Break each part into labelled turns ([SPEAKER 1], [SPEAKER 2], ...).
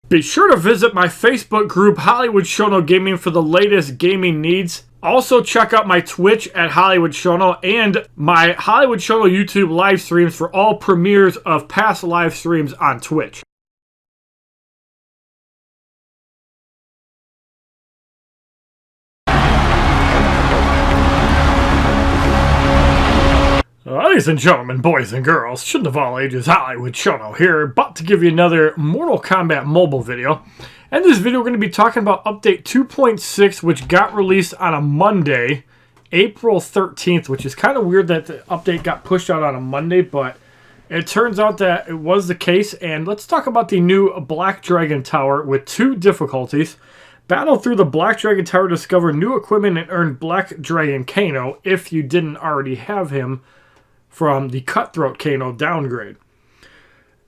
[SPEAKER 1] Be sure to visit my Facebook group, HollywoodShono Gaming, for the latest gaming needs. Also, check out my Twitch at HollywoodShono and my HollywoodShono YouTube live streams for all premieres of past live streams on Twitch. Ladies and gentlemen, boys and girls, children of all ages, HollywoodShono here, about to give you another Mortal Kombat mobile video. In this video, we're going to be talking about Update 2.6, which got released on a Monday, April 13th, which is kind of weird that the update got pushed out on a Monday, but it turns out that it was the case. And let's talk about the new Black Dragon Tower with 2 difficulties. Battle through the Black Dragon Tower, discover new equipment, and earn Black Dragon Kano if you didn't already have him from the Cutthroat Kano downgrade.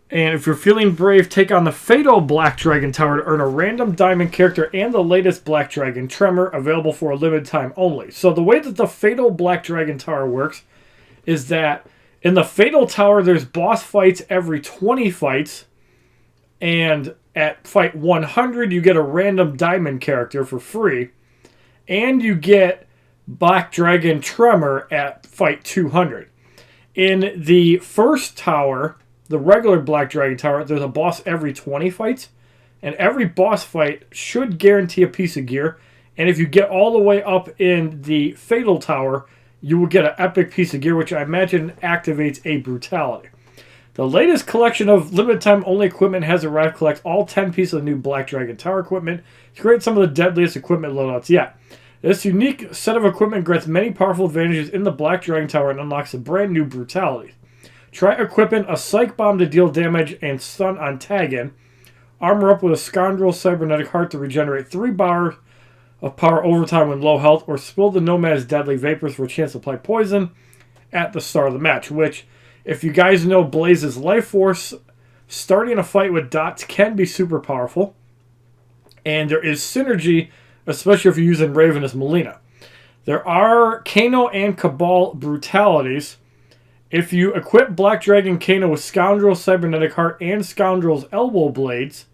[SPEAKER 1] And if you're feeling brave, take on the Fatal Black Dragon Tower to earn a random diamond character and the latest Black Dragon Tremor, available for a limited time only. So the way that the Fatal Black Dragon Tower works is that in the Fatal Tower, there's boss fights every 20 fights, and at fight 100, you get a random diamond character for free, and you get Black Dragon Tremor at fight 200. In the first tower, the regular Black Dragon Tower, there's a boss every 20 fights. And every boss fight should guarantee a piece of gear. And if you get all the way up in the Fatal Tower, you will get an epic piece of gear, which I imagine activates a Brutality. The latest collection of limited time only equipment has arrived. Collect all 10 pieces of new Black Dragon Tower equipment to create some of the deadliest equipment loadouts yet. This unique set of equipment grants many powerful advantages in the Black Dragon Tower and unlocks a brand new Brutality. Try equipping a Psych Bomb to deal damage and stun on tag-in. Armor up with a Scoundrel Cybernetic Heart to regenerate 3 bars of power over time when low health, or spill the Nomad's Deadly Vapors for a chance to apply poison at the start of the match, which, if you guys know Blaze's Life Force, starting a fight with dots can be super powerful. And there is synergy, especially if you're using Ravenous Melina. There are Kano and Cabal Brutalities. If you equip Black Dragon Kano with Scoundrel Cybernetic Heart and Scoundrel's Elbow Blades,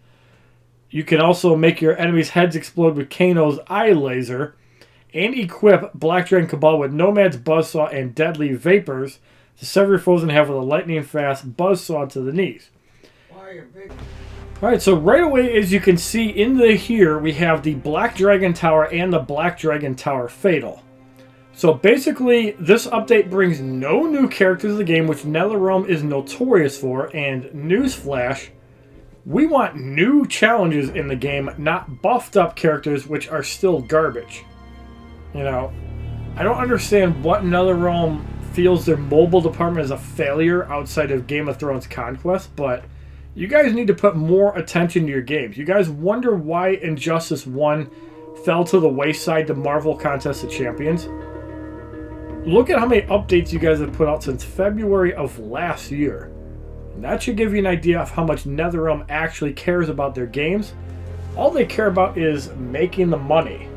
[SPEAKER 1] you can also make your enemies' heads explode with Kano's Eye Laser, and equip Black Dragon Cabal with Nomad's Buzzsaw and Deadly Vapors to sever your foes in half with a lightning-fast Buzzsaw to the knees. Alright, so right away, as you can see in here, we have the Black Dragon Tower and the Black Dragon Tower Fatal. So basically, this update brings no new characters to the game, which NetherRealm is notorious for, and newsflash, we want new challenges in the game, not buffed up characters, which are still garbage. You know, I don't understand what NetherRealm feels their mobile department is a failure outside of Game of Thrones Conquest, but you guys need to put more attention to your games. You guys wonder why Injustice 1 fell to the wayside to Marvel Contest of Champions? Look at how many updates you guys have put out since February of last year. And that should give you an idea of how much NetherRealm actually cares about their games. All they care about is making the money.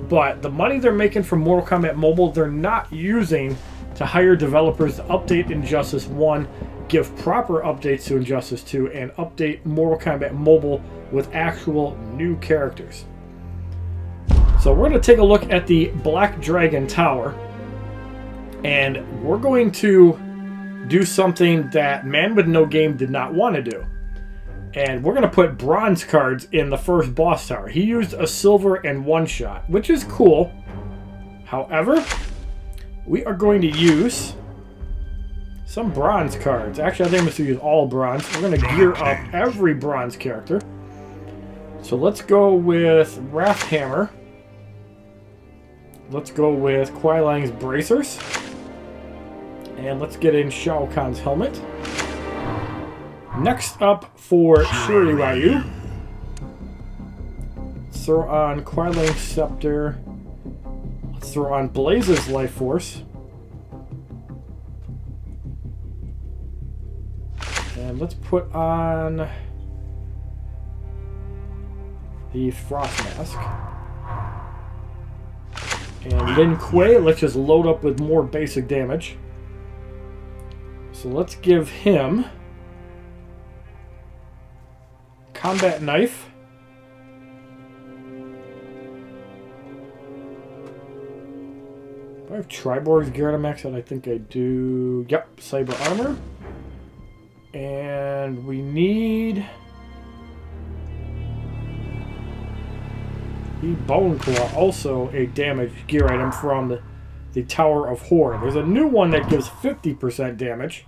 [SPEAKER 1] But the money they're making from Mortal Kombat Mobile, they're not using to hire developers to update Injustice 1, give proper updates to Injustice 2, and update Mortal Kombat Mobile with actual new characters. So we're going to take a look at the Black Dragon Tower. And we're going to do something that Man with No Game did not want to do. And we're going to put bronze cards in the first boss tower. He used a silver and one shot, which is cool. However, we are going to use some bronze cards. Actually, I think I'm going to use all bronze. We're going to gear up every bronze character. So let's go with Wrathhammer. Let's go with Kuai Lang's Bracers. And let's get in Shao Kahn's helmet. Next up for Shuri Ryu, let's throw on Kuai Lang's Scepter. Let's throw on Blaze's Life Force. And let's put on the Frost Mask. And Lin Kuei, let's just load up with more basic damage. So let's give him combat knife. Do I have Triborg's gear to max out? I think I do. Yep, cyber armor. And we need the Bone Claw, also a damage gear item from the Tower of Horror. There's a new one that gives 50% damage.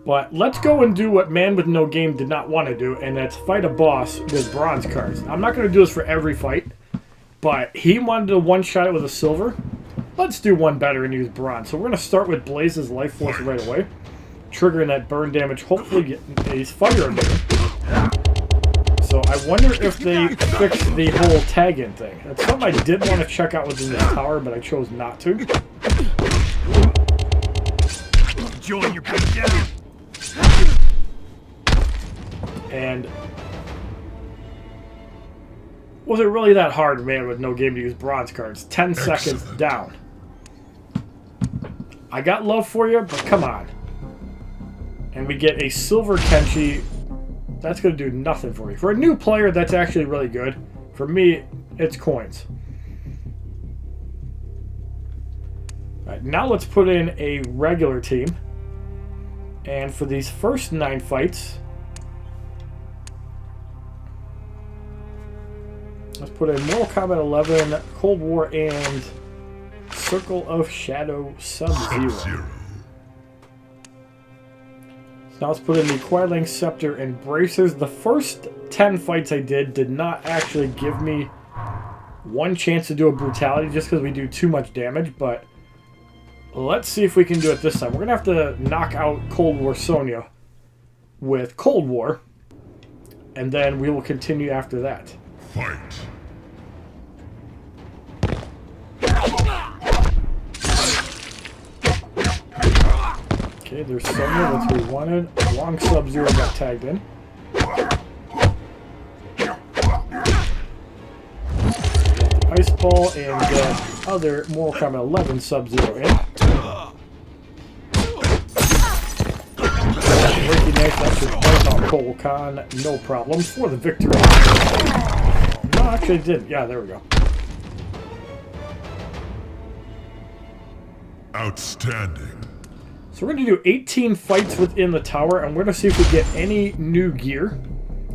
[SPEAKER 1] But let's go and do what Man with No Game did not want to do, and that's fight a boss with bronze cards. I'm not going to do this for every fight, but he wanted to one-shot it with a silver. Let's do one better and use bronze. So we're going to start with Blaze's Life Force right away, triggering that burn damage, hopefully getting a fire emitter. So I wonder if they fixed the whole tag-in thing. That's something I did want to check out within this tower, but I chose not to.
[SPEAKER 2] Join your big down.
[SPEAKER 1] And was it really that hard, Man with No Game, to use bronze cards? 10 seconds down. I got love for you, but come on. And we get a silver Kenshi. That's going to do nothing for you. For a new player, that's actually really good. For me, it's coins. Alright, now let's put in a regular team. And for these first 9 fights, let's put in Mortal Kombat 11, Cold War, and Circle of Shadow Sub-Zero. Now let's put in the Quailing Scepter and Bracers. The first 10 fights I did not actually give me one chance to do a Brutality just because we do too much damage, but let's see if we can do it this time. We're going to have to knock out Cold War Sonya with Cold War, and then we will continue after that.
[SPEAKER 2] Fight.
[SPEAKER 1] Okay, there's Sonya, that's what we wanted. Long Sub-Zero got tagged in. Ice Ball and the other Mortal Kombat 11 Sub-Zero in. Ricky Nash, that's your point on Cole Khan, no problem, for the victory. No, actually it didn't. Yeah, there we go.
[SPEAKER 2] Outstanding.
[SPEAKER 1] So we're going to do 18 fights within the tower, and we're going to see if we get any new gear.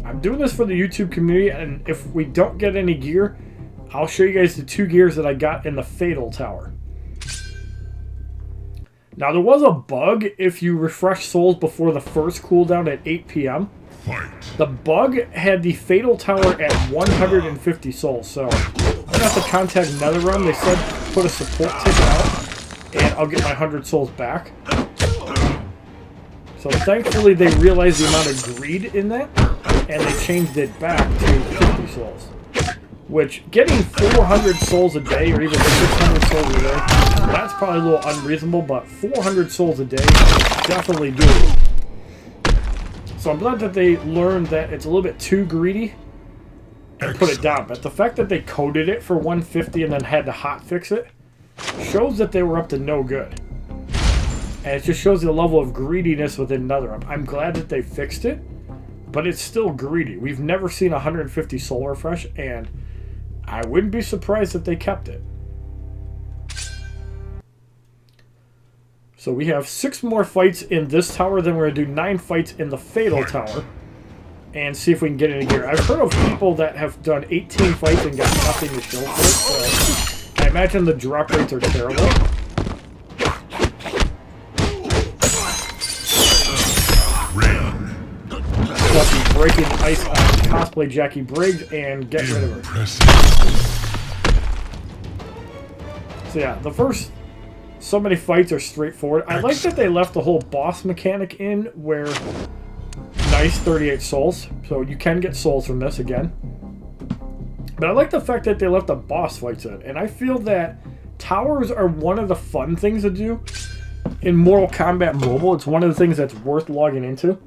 [SPEAKER 1] I'm doing this for the YouTube community, and if we don't get any gear, I'll show you guys the 2 gears that I got in the Fatal Tower. Now, there was a bug if you refresh souls before the first cooldown at 8 p.m.
[SPEAKER 2] Fight.
[SPEAKER 1] The bug had the Fatal Tower at 150 souls, so I'm going to have to contact NetherRealm. They said put a support ticket out, and I'll get my 100 souls back. So thankfully they realized the amount of greed in that, and they changed it back to 50 souls. Which, getting 400 souls a day, or even 600 souls a day, that's probably a little unreasonable, but 400 souls a day, definitely doable. So I'm glad that they learned that it's a little bit too greedy and put it down. But the fact that they coded it for 150 and then had to hotfix it shows that they were up to no good. And it just shows the level of greediness within NetherRealm. I'm glad that they fixed it, but it's still greedy. We've never seen 150 soul refresh, and I wouldn't be surprised if they kept it. So we have 6 more fights in this tower, then we're going to do 9 fights in the Fatal Tower, and see if we can get any gear. I've heard of people that have done 18 fights and got nothing to show for it, so I imagine the drop rates are terrible. Breaking ice on cosplay Jackie Briggs and get rid of her. So yeah, the first so many fights are straightforward. I like that they left the whole boss mechanic in where nice 38 souls, so you can get souls from this again. But I like the fact that they left the boss fights in, and I feel that towers are one of the fun things to do in Mortal Kombat Mobile. It's one of the things that's worth logging into.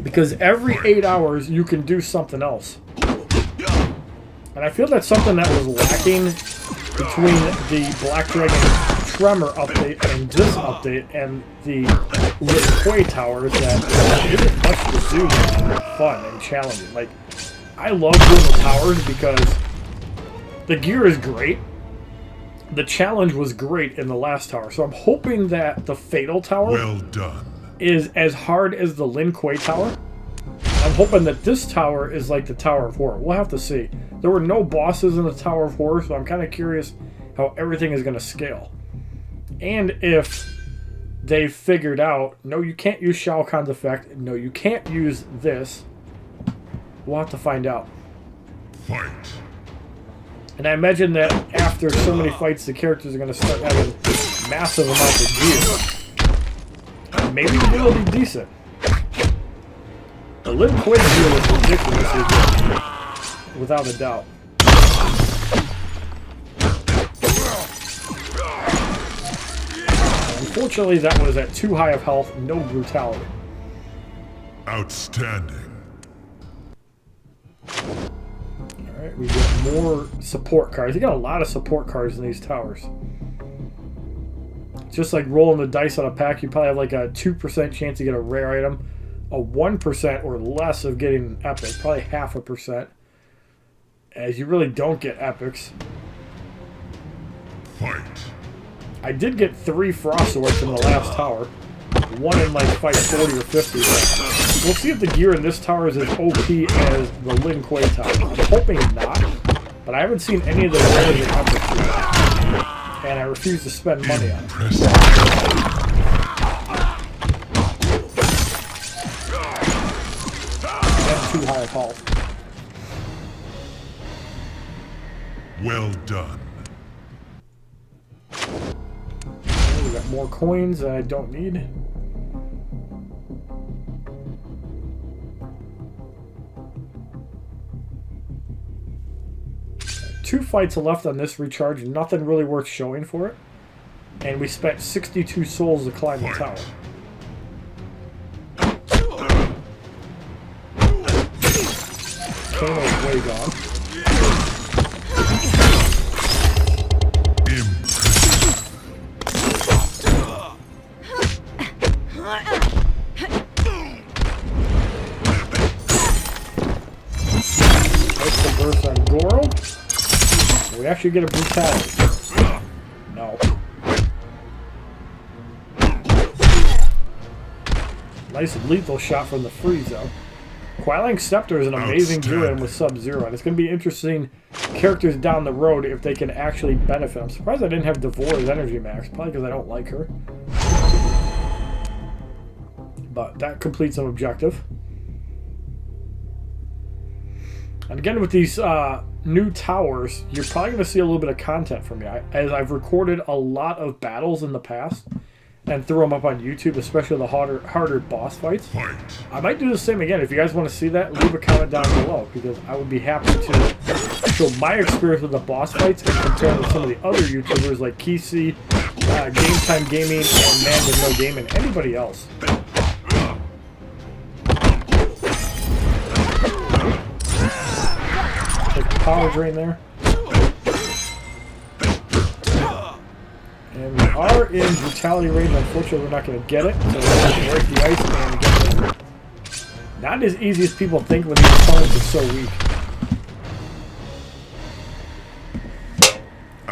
[SPEAKER 1] Because every 8 hours, you can do something else. And I feel that's something that was lacking between the Black Dragon Tremor update and this update, and the Lin Tower that isn't much to do that's fun and challenging. Like, I love doing the towers because the gear is great. The challenge was great in the last tower, so I'm hoping that the Fatal Tower is as hard as the Lin Kuei Tower. I'm hoping that this tower is like the Tower of Horror. We'll have to see. There were no bosses in the Tower of Horror, so I'm kind of curious how everything is going to scale. And if they figured out, no, you can't use Shao Kahn's effect, no, you can't use this, we'll have to find out.
[SPEAKER 2] Fight.
[SPEAKER 1] And I imagine that after so many fights, the characters are going to start having massive amounts of gear. Maybe the gear will be decent. The Lin Kuei gear was ridiculously good, without a doubt. Unfortunately, that was at too high of health, no brutality.
[SPEAKER 2] Outstanding.
[SPEAKER 1] Alright, we get more support cards. You got a lot of support cards in these towers. Just like rolling the dice on a pack, you probably have like a 2% chance to get a rare item, a 1% or less of getting an epic, probably 0.5%, as you really don't get epics.
[SPEAKER 2] Fight.
[SPEAKER 1] I did get 3 Frost Swords in the last tower. One in like fight 40 or 50. We'll see if the gear in this tower is as OP as the Lin Kuei Tower. I'm hoping not, but I haven't seen any of the rares in epics yet. And I refuse to spend money on it. That's too high of health.
[SPEAKER 2] Well done.
[SPEAKER 1] We got more coins that I don't need. Two fights left on this recharge, nothing really worth showing for it. And we spent 62 souls to climb the tower. Kano's way gone. We actually get a brutality. No. Nice lethal shot from the freeze though. Quailing Scepter is an amazing duo with Sub-Zero, and it's going to be interesting characters down the road if they can actually benefit. I'm surprised I didn't have Devorah's Energy Max, probably because I don't like her. But that completes an objective. And again, with these new towers, you're probably going to see a little bit of content from me. As I've recorded a lot of battles in the past and threw them up on YouTube, especially the harder boss fights. I might do the same again. If you guys want to see that, leave a comment down below, because I would be happy to show my experience with the boss fights and compare them with some of the other YouTubers like Kisi, Game Time Gaming, and Man With No Game, and anybody else. Power drain there. And we are in brutality range. Unfortunately, we're not going to get it. So we're going to break the ice and get it. Not as easy as people think when these opponents are so weak.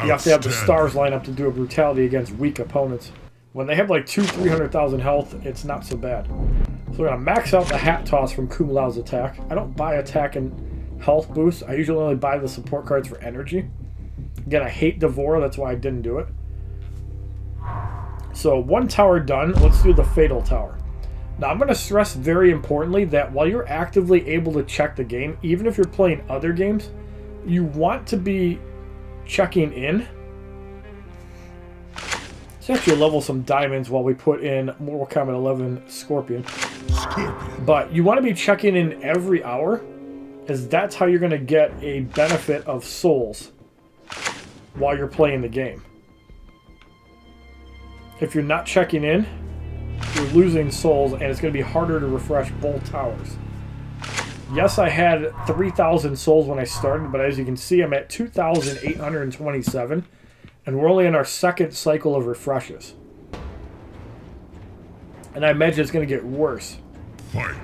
[SPEAKER 1] You have to have the stars line up to do a brutality against weak opponents. When they have like 200,000-300,000 health, it's not so bad. So we're going to max out the hat toss from Kung Lao's attack. I don't buy attack and health boost. I usually only buy the support cards for energy. Again, I hate Devorah, that's why I didn't do it. So one tower done. Let's do the Fatal Tower. Now I'm going to stress very importantly that while you're actively able to check the game, even if you're playing other games, you want to be checking in. Let's actually level some diamonds while we put in Mortal Kombat 11 Scorpion. But you want to be checking in every hour, as that's how you're going to get a benefit of souls while you're playing the game. If you're not checking in, you're losing souls, and it's going to be harder to refresh both towers. Yes, I had 3,000 souls when I started, but as you can see, I'm at 2,827, and we're only in our second cycle of refreshes. And I imagine it's going to get worse.
[SPEAKER 2] Fight.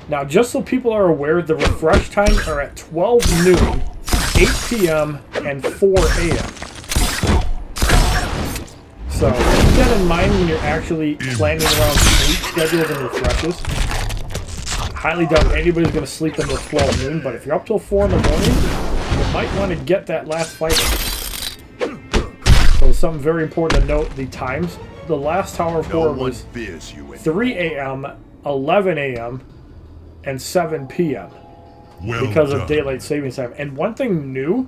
[SPEAKER 1] Now, just so people are aware, the refresh times are at 12 noon, 8 p.m., and 4 a.m. So keep that in mind when you're actually planning around sleep schedules and refreshes. Highly doubt anybody's going to sleep until 12 noon, but if you're up till 4 in the morning, you might want to get that last fight in. So something very important to note, the times. The last Tower of War was 3 a.m., 11 a.m., and 7 p.m. because of daylight savings time. And one thing new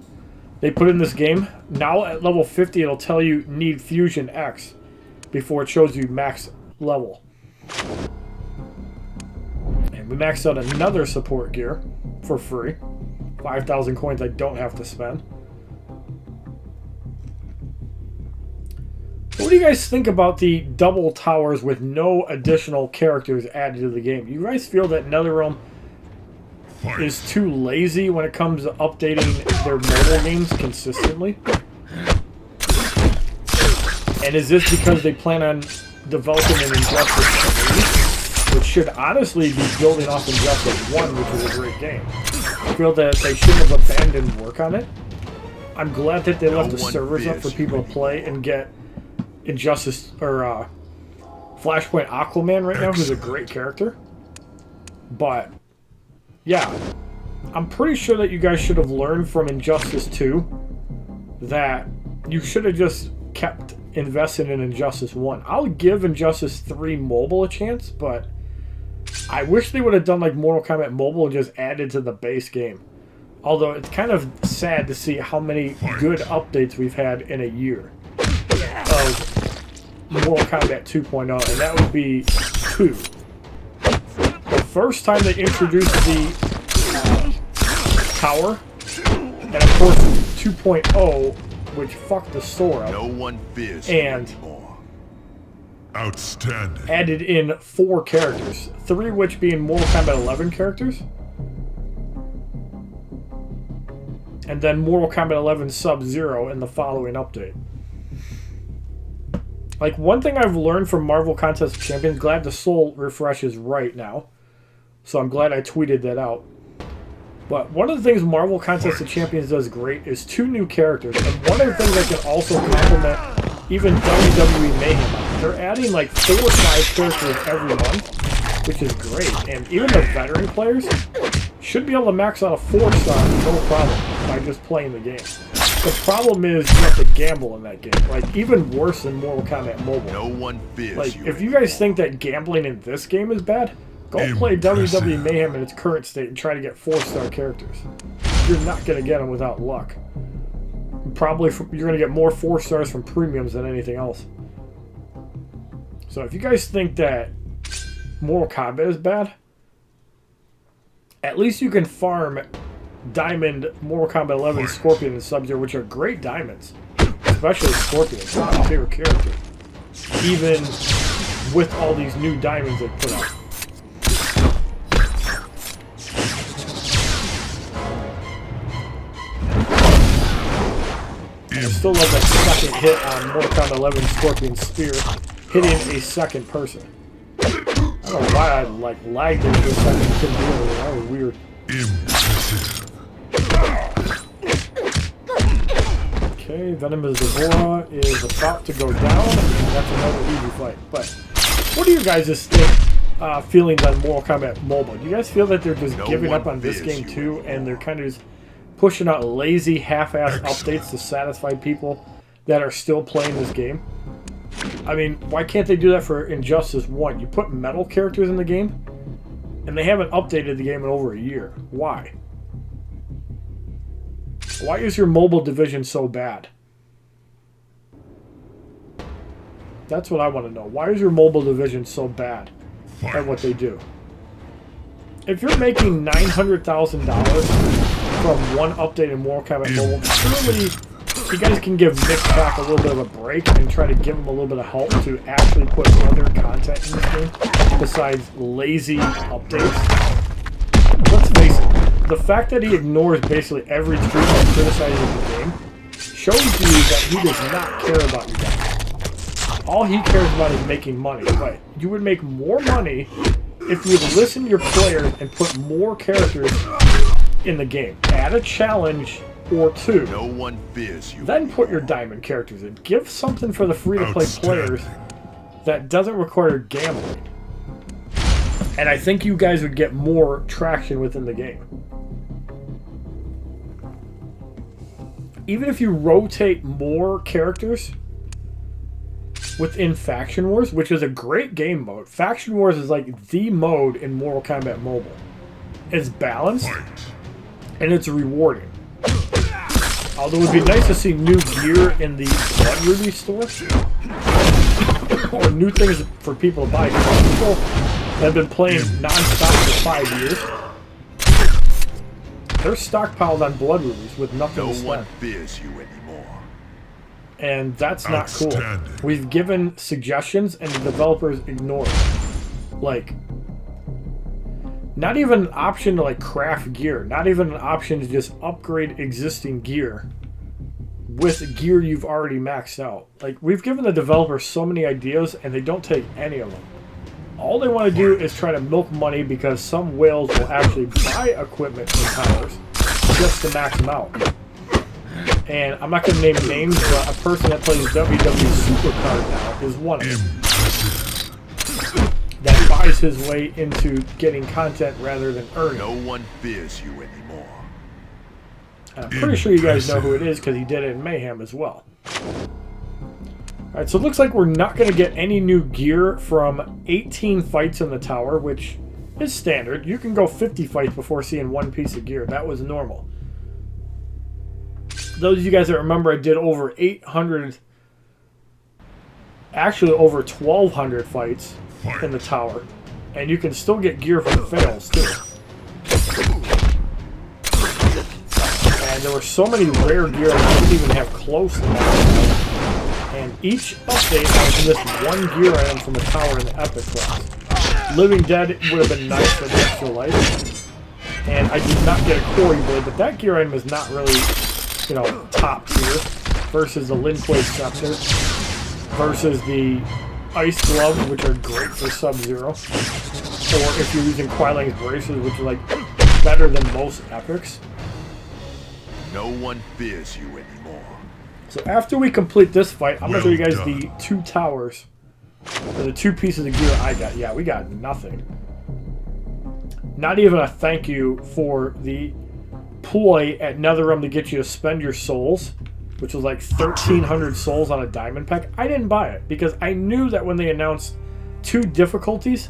[SPEAKER 1] they put in this game, now at level 50 it'll tell you need Fusion X before it shows you max level. And we maxed out another support gear for free. 5,000 coins I don't have to spend. What do you guys think about the double towers with no additional characters added to the game? You guys feel that NetherRealm is too lazy when it comes to updating their mobile games consistently? And is this because they plan on developing an Injustice 3, which should honestly be building off Injustice 1, which is a great game? I feel that they shouldn't have abandoned work on it. I'm glad that they left the servers up for people to play and get Injustice, or Flashpoint Aquaman right now, who's a great character. But yeah, I'm pretty sure that you guys should have learned from Injustice 2 that you should have just kept investing in Injustice 1. I'll give Injustice 3 Mobile a chance, but I wish they would have done like Mortal Kombat Mobile and just added to the base game. Although it's kind of sad to see how many good updates we've had in a year of Mortal Kombat 2.0, and that would be 2. The first time they introduced the tower, and of course 2.0, which fucked the store up, and
[SPEAKER 2] outstanding,
[SPEAKER 1] added in 4 characters, 3 which being Mortal Kombat 11 characters, and then Mortal Kombat 11 Sub-Zero in the following update. Like, one thing I've learned from Marvel Contest of Champions, glad the Soul refreshes right now, so I'm glad I tweeted that out. But one of the things Marvel Contest of Champions does great is 2 new characters, and one of the things that can also complement even WWE Mayhem, they're adding like 4 or 5 characters every month, which is great. And even the veteran players should be able to max out a 4-star no problem by just playing the game. The problem is you have to gamble in that game, like even worse than Mortal Kombat Mobile. Like, if you guys think that gambling in this game is bad, go play WWE Mayhem in its current state and try to get 4-star characters. You're not going to get them without luck. Probably you're going to get more 4-stars from premiums than anything else. So if you guys think that Mortal Kombat is bad, at least you can farm Diamond, Mortal Kombat 11, Scorpion, and Sub-Zero, which are great diamonds. Especially Scorpion. It's my favorite character. Even with all these new diamonds they put out. I still love that second hit on Mortal Kombat 11 Scorpion Spear, hitting a second person. I don't know why I lagged into a second and couldn't do it. That was weird. Okay, Venomous Devora is about to go down, and that's another easy fight. But what do you guys think feelings on Mortal Kombat Mobile? Do you guys feel that they're just giving up on this game too, and they're kind of just pushing out lazy, half-assed updates to satisfy people that are still playing this game? I mean, why can't they do that for Injustice 1? You put metal characters in the game, and they haven't updated the game in over a year. Why? Why is your mobile division so bad? That's what I want to know. Why is your mobile division so bad at what they do? If you're making $900,000 from one update in Mortal Kombat Mobile, surely you guys can give Nick back a little bit of a break and try to give him a little bit of help to actually put other content in this game besides lazy updates. Let's face it, the fact that he ignores basically every tweet that criticizes the game shows you that he does not care about you guys. all he cares about is making money. But you would make more money if you would listen to your players and put more characters in the game. Add a challenge or two.
[SPEAKER 3] No one fears you.
[SPEAKER 1] Then put your diamond characters in. Give something for the free-to-play players that doesn't require gambling. And I think you guys would get more traction within the game. Even if you rotate more characters within Faction Wars, which is a great game mode. Faction Wars is like the mode in Mortal Kombat Mobile. It's balanced and it's rewarding. Although it would be nice to see new gear in the Blood Ruby store or new things for people to buy. People have been playing non-stop for 5 years. They're stockpiled on Blood Rubies with nothing to spend.
[SPEAKER 3] No one fears you anymore.
[SPEAKER 1] And that's not cool. We've given suggestions and the developers ignore it. Like, not even an option to like craft gear. Not even an option to just upgrade existing gear with gear you've already maxed out. Like, we've given the developers so many ideas and they don't take any of them. All they want to do is try to milk money because some whales will actually buy equipment from towers just to max them out. And I'm not going to name names, but a person that plays WWE Supercard now is one of them. That buys his way into getting content rather than earning.
[SPEAKER 3] No one fears you anymore.
[SPEAKER 1] And I'm pretty sure you guys know who it is because he did it in Mayhem as well. Alright, so it looks like we're not going to get any new gear from 18 fights in the tower, which is standard. You can go 50 fights before seeing one piece of gear. That was normal. Those of you guys that remember, I did over 800, actually over 1,200 fights in the tower. And you can still get gear from fails, too. And there were so many rare gear I didn't even have close to that. And each update I missed one gear item from the tower in the Epic class. Living Dead would have been nice for the extra life. And I did not get a Quarry Blade, but that gear item is not really, you know, top tier. Versus the Linquay Scepter. Versus the Ice Gloves, which are great for Sub-Zero. Or if you're using Quilang's Braces, which are like better than most epics.
[SPEAKER 3] No one fears you anymore.
[SPEAKER 1] So after we complete this fight, I'm going to show you guys the two towers. Or the two pieces of gear I got. Yeah, we got nothing. Not even a thank you for the ploy at NetherRealm to get you to spend your souls. Which was like 1,300 souls on a diamond pack. I didn't buy it because I knew that when they announced 2 difficulties,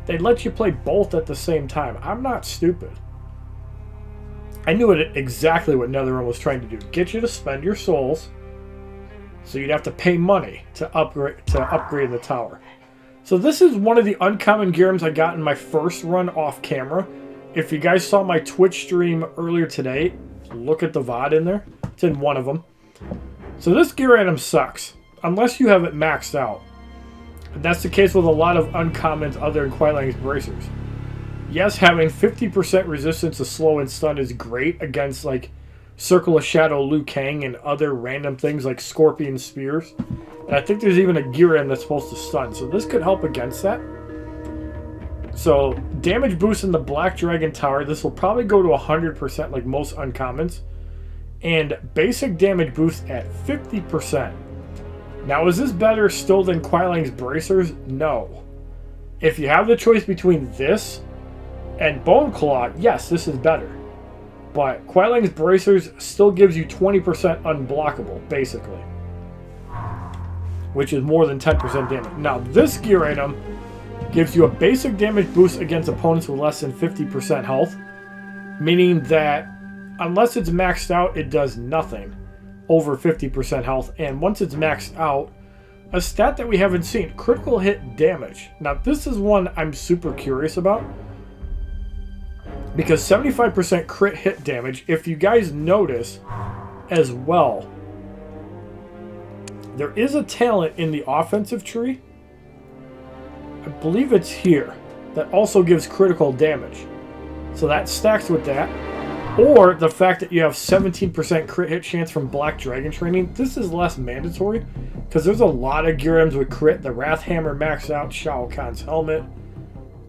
[SPEAKER 1] they'd let you play both at the same time. I'm not stupid. I knew exactly what NetherRealm was trying to do. Get you to spend your souls. So you'd have to pay money to upgrade the tower. So this is one of the uncommon gear items I got in my first run off camera. If you guys saw my Twitch stream earlier today, look at the VOD in there. It's in one of them. So this gear item sucks. Unless you have it maxed out. And that's the case with a lot of uncommons other than Quilang's Bracers. Yes, having 50% resistance to slow and stun is great against like Circle of Shadow Liu Kang and other random things like Scorpion Spears. And I think there's even a gear item that's supposed to stun. So this could help against that. So damage boost in the Black Dragon Tower. This will probably go to 100% like most uncommons. And basic damage boost at 50%. Now is this better still than Quilang's Bracers? No. If you have the choice between this and Bone Claw, yes, this is better. But Quilang's Bracers still gives you 20% unblockable, basically. Which is more than 10% damage. Now, this gear item gives you a basic damage boost against opponents with less than 50% health. Meaning that, unless it's maxed out, it does nothing over 50% health. And once it's maxed out, a stat that we haven't seen, critical hit damage. Now, this is one I'm super curious about. Because 75% crit hit damage, if you guys notice as well, there is a talent in the offensive tree, I believe it's here, that also gives critical damage. So that stacks with that. Or the fact that you have 17% crit hit chance from Black Dragon training. This is less mandatory because there's a lot of gear items with crit. The Wrath Hammer maxed out, Shao Kahn's helmet,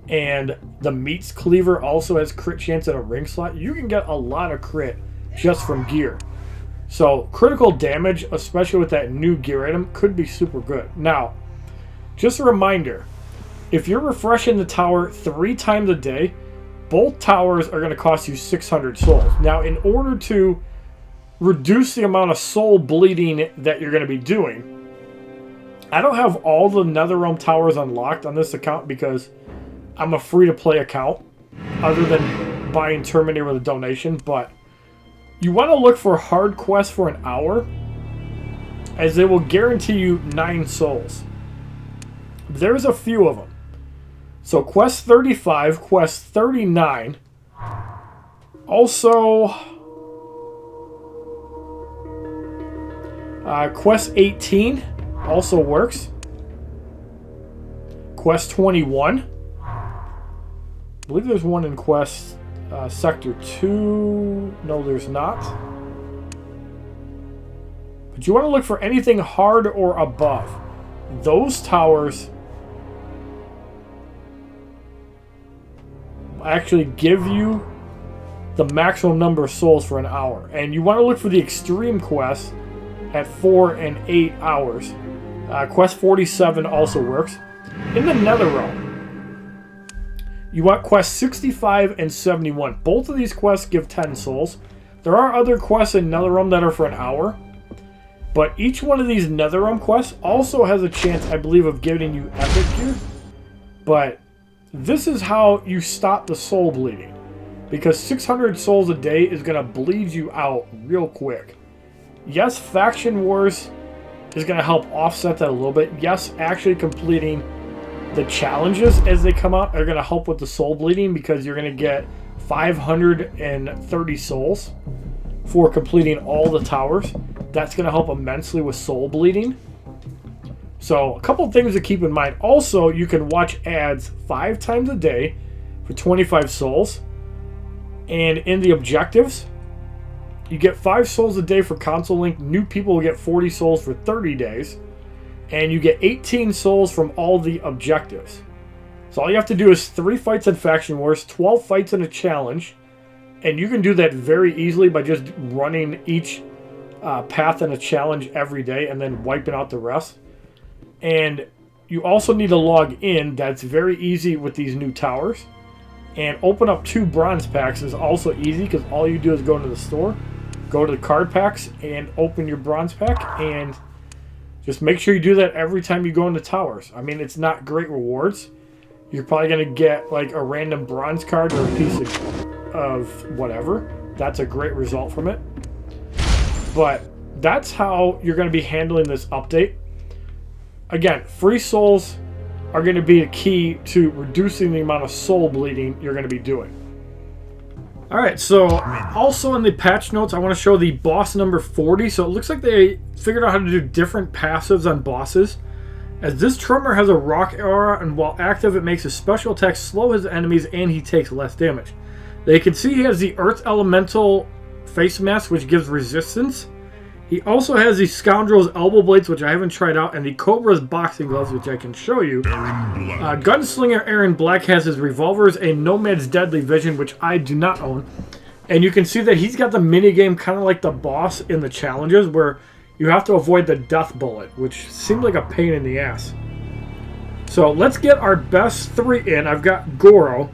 [SPEAKER 1] and the Meats Cleaver also has crit chance in a ring slot. You can get a lot of crit just from gear. So critical damage, especially with that new gear item, could be super good. Now, just a reminder, if you're refreshing the tower 3 times a day, both towers are going to cost you 600 souls. Now, in order to reduce the amount of soul bleeding that you're going to be doing, I don't have all the Netherrealm towers unlocked on this account because I'm a free-to-play account, other than buying Terminator with a donation. But you want to look for hard quests for an hour, as they will guarantee you 9 souls. There's a few of them. So quest 35, quest 39, also quest 18 also works. Quest 21, I believe there's one in quest sector 2. No, there's not. But you want to look for anything hard or above. Those towers actually give you the maximum number of souls for an hour. And you want to look for the extreme quests at 4 and 8 hours. Quest 47 also works. In the Netherrealm, you want quest 65 and 71. Both of these quests give 10 souls. There are other quests in Netherrealm that are for an hour, but each one of these Netherrealm quests also has a chance, I believe, of giving you epic gear. But this is how you stop the soul bleeding, because 600 souls a day is going to bleed you out real quick. Yes, Faction Wars is going to help offset that a little bit. Yes, actually completing the challenges as they come out are going to help with the soul bleeding, because you're going to get 530 souls for completing all the towers. That's going to help immensely with soul bleeding. So a couple of things to keep in mind. Also, you can watch ads 5 times a day for 25 souls. And in the objectives, you get 5 souls a day for console link. New people will get 40 souls for 30 days. And you get 18 souls from all the objectives. So all you have to do is 3 fights in Faction Wars, 12 fights in a challenge. And you can do that very easily by just running each path in a challenge every day and then wiping out the rest. And you also need to log in. That's very easy with these new towers. And open up 2 bronze packs is also easy, because all you do is go into the store, go to the card packs, and open your bronze pack. And just make sure you do that every time you go into towers. I mean, it's not great rewards. You're probably going to get like a random bronze card or a piece of whatever. That's a great result from it. But that's how you're going to be handling this update. Again, free souls are going to be a key to reducing the amount of soul bleeding you're going to be doing. Alright, so also in the patch notes, I want to show the boss number 40. So it looks like they figured out how to do different passives on bosses. As this Tremor has a rock aura, and while active, it makes his special attacks slow his enemies and he takes less damage. They can see he has the Earth Elemental face mask, which gives resistance. He also has the Scoundrel's elbow blades, which I haven't tried out, and the Cobra's boxing gloves, which I can show you. Gunslinger Aaron Black has his revolvers and Nomad's Deadly Vision, which I do not own. And you can see that he's got the minigame kind of like the boss in the challenges, where you have to avoid the death bullet, which seems like a pain in the ass. So let's get our best 3 in. I've got Goro.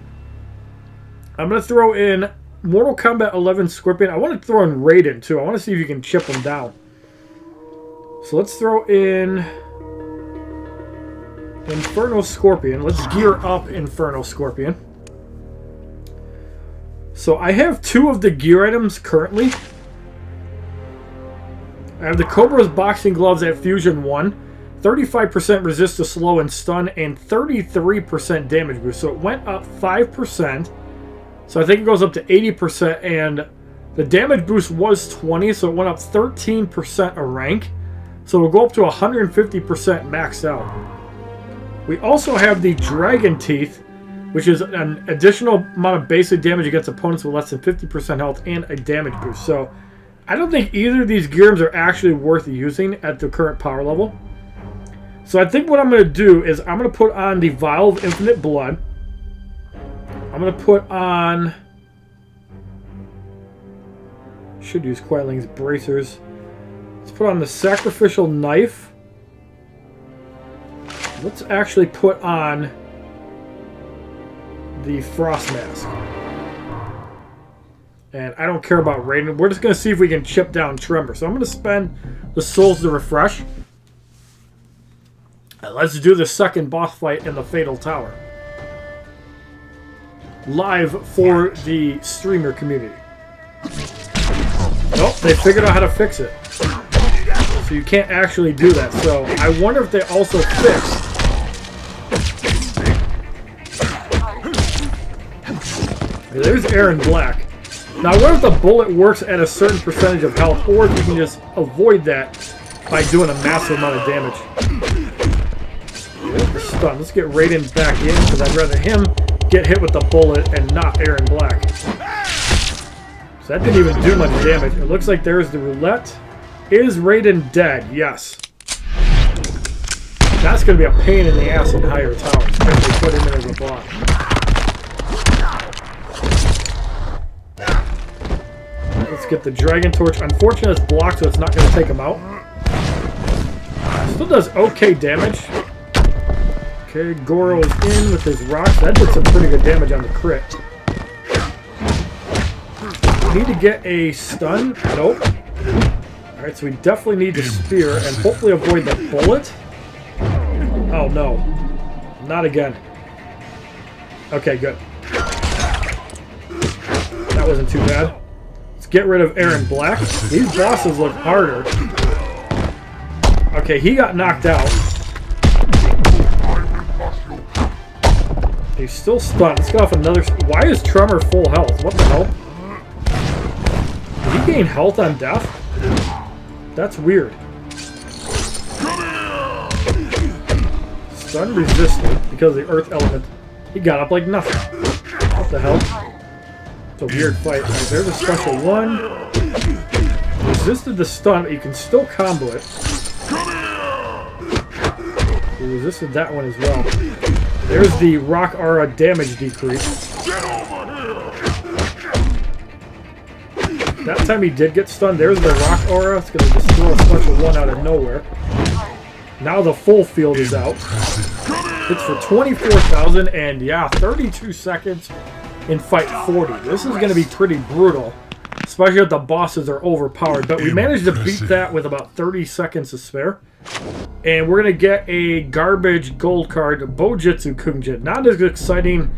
[SPEAKER 1] I'm going to throw in Mortal Kombat 11 Scorpion. I want to throw in Raiden too. I want to see if you can chip him down. So let's throw in Inferno Scorpion. Let's gear up Inferno Scorpion. So I have 2 of the gear items currently. I have the Cobra's boxing gloves at Fusion 1. 35% resist to slow and stun, and 33% damage boost. So it went up 5%. So I think it goes up to 80%, and the damage boost was 20, so it went up 13% a rank. So it'll go up to 150% maxed out. We also have the Dragon Teeth, which is an additional amount of basic damage against opponents with less than 50% health and a damage boost. So I don't think either of these gears are actually worth using at the current power level. So I think what I'm going to do is I'm going to put on the Vial of Infinite Blood. I'm going to put on... Should use Quitling's Bracers. Let's put on the Sacrificial Knife. Let's actually put on the Frost Mask. And I don't care about Raiden. We're just going to see if we can chip down Tremor. So I'm going to spend the souls to refresh. And let's do the second boss fight in the Fatal Tower. Live for the streamer community. Nope, they figured out how to fix it. So you can't actually do that. So I wonder if they also fixed... There's Aaron Black. Now I wonder if the bullet works at a certain percentage of health, or if you can just avoid that by doing a massive amount of damage. The stun. Let's get Raiden back in, because I'd rather him get hit with the bullet and not Aaron Black. So that didn't even do much damage. It looks like there's the roulette. Is Raiden dead? Yes. That's going to be a pain in the ass in higher towers, especially put him in as a block. Let's get the Dragon Torch. Unfortunately, it's blocked, so it's not going to take him out. Still does okay damage. Okay, Goro is in with his rocks. That did some pretty good damage on the crit. We need to get a stun. Nope. Alright, so we definitely need the spear and hopefully avoid the bullet. Oh, no. Not again. Okay, good. That wasn't too bad. Let's get rid of Aaron Black. These bosses look harder. Okay, he got knocked out. He's still stunned. Let's get off another... Why is Tremor full health? What the hell? Did he gain health on death? That's weird. Stun resistant because of the earth element. He got up like nothing. What the hell? It's a weird fight. Right, there's a special one. Resisted the stun, but you can still combo it. He resisted that one as well. There's the Rock Aura damage decrease. That time he did get stunned. There's the Rock Aura. It's going to just throw a special one out of nowhere. Now the full field is out. It's for 24,000 and yeah, 32 seconds in fight 40. This is going to be pretty brutal, especially if the bosses are overpowered. But we managed to beat that with about 30 seconds to spare. And we're going to get a garbage gold card, Bojutsu Kunjin. Not as exciting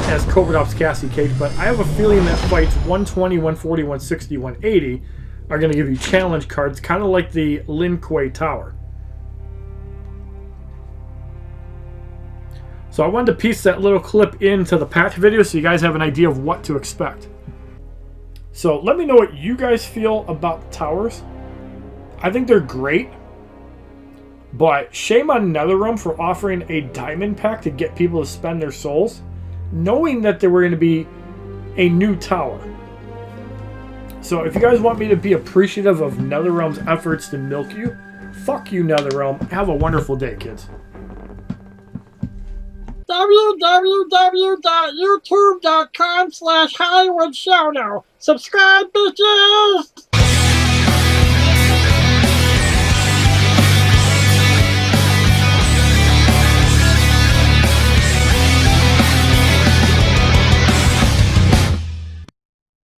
[SPEAKER 1] as Cobra Ops Cassie Cage, but I have a feeling that fights 120, 140, 160, 180 are going to give you challenge cards, kind of like the Lin Kuei Tower. So I wanted to piece that little clip into the patch video so you guys have an idea of what to expect. So let me know what you guys feel about the towers. I think they're great. But shame on NetherRealm for offering a diamond pack to get people to spend their souls, knowing that there were going to be a new tower. So if you guys want me to be appreciative of NetherRealm's efforts to milk you, fuck you, NetherRealm. Have a wonderful day, kids.
[SPEAKER 4] www.youtube.com/HollywoodShono. Subscribe, bitches!